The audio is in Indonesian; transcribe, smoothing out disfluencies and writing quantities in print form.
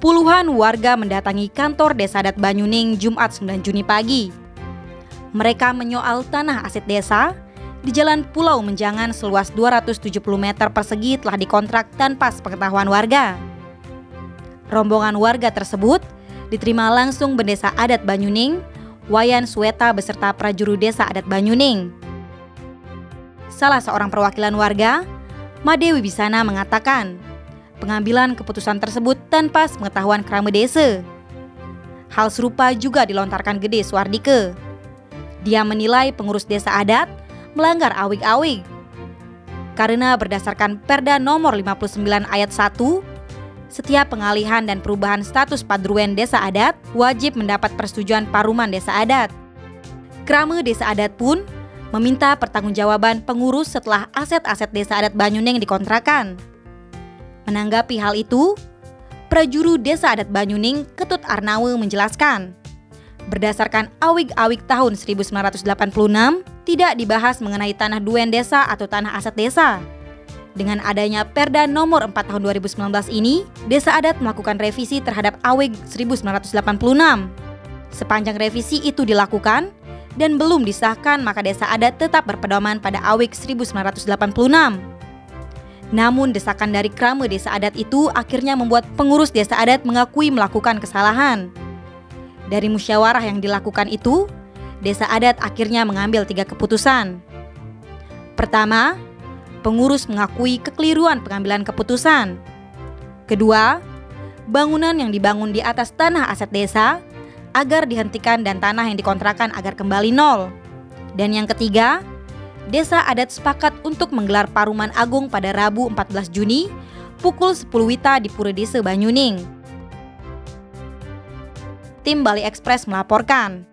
Puluhan warga mendatangi kantor Desa Adat Banyuning Jumat 9 Juni pagi. Mereka menyoal tanah aset desa di Jalan Pulau Menjangan seluas 270 meter persegi telah dikontrak tanpa sepengetahuan warga. Rombongan warga tersebut diterima langsung Bendesa Adat Banyuning, Wayan Sweta beserta prajuru Desa Adat Banyuning. Salah seorang perwakilan warga, Made Wibisana, mengatakan pengambilan keputusan tersebut tanpa sepengetahuan Krama Desa. Hal serupa juga dilontarkan Gede Suardike. Dia menilai pengurus desa adat melanggar awig-awig karena berdasarkan Perda nomor 59 ayat 1, setiap pengalihan dan perubahan status padruwen desa adat wajib mendapat persetujuan Paruman Desa Adat. Krama Desa Adat pun meminta pertanggungjawaban pengurus setelah aset-aset Desa Adat Banyuning dikontrakan. Menanggapi hal itu, prajuru Desa Adat Banyuning Ketut Arnawe menjelaskan, berdasarkan awig-awig tahun 1986, tidak dibahas mengenai tanah duen desa atau tanah aset desa. Dengan adanya Perda nomor 4 tahun 2019 ini, Desa Adat melakukan revisi terhadap awig 1986. Sepanjang revisi itu dilakukan dan belum disahkan, maka Desa Adat tetap berpedoman pada awig 1986. Namun desakan dari Krama Desa Adat itu akhirnya membuat pengurus Desa Adat mengakui melakukan kesalahan. Dari musyawarah yang dilakukan itu, Desa Adat akhirnya mengambil 3 keputusan. Pertama, pengurus mengakui kekeliruan pengambilan keputusan. Kedua, bangunan yang dibangun di atas tanah aset desa agar dihentikan dan tanah yang dikontrakan agar kembali nol. Dan yang ketiga, Desa Adat sepakat untuk menggelar Paruman Agung pada Rabu 14 Juni pukul 10 WITA di Pura Desa Banyuning. Tim Bali Express melaporkan.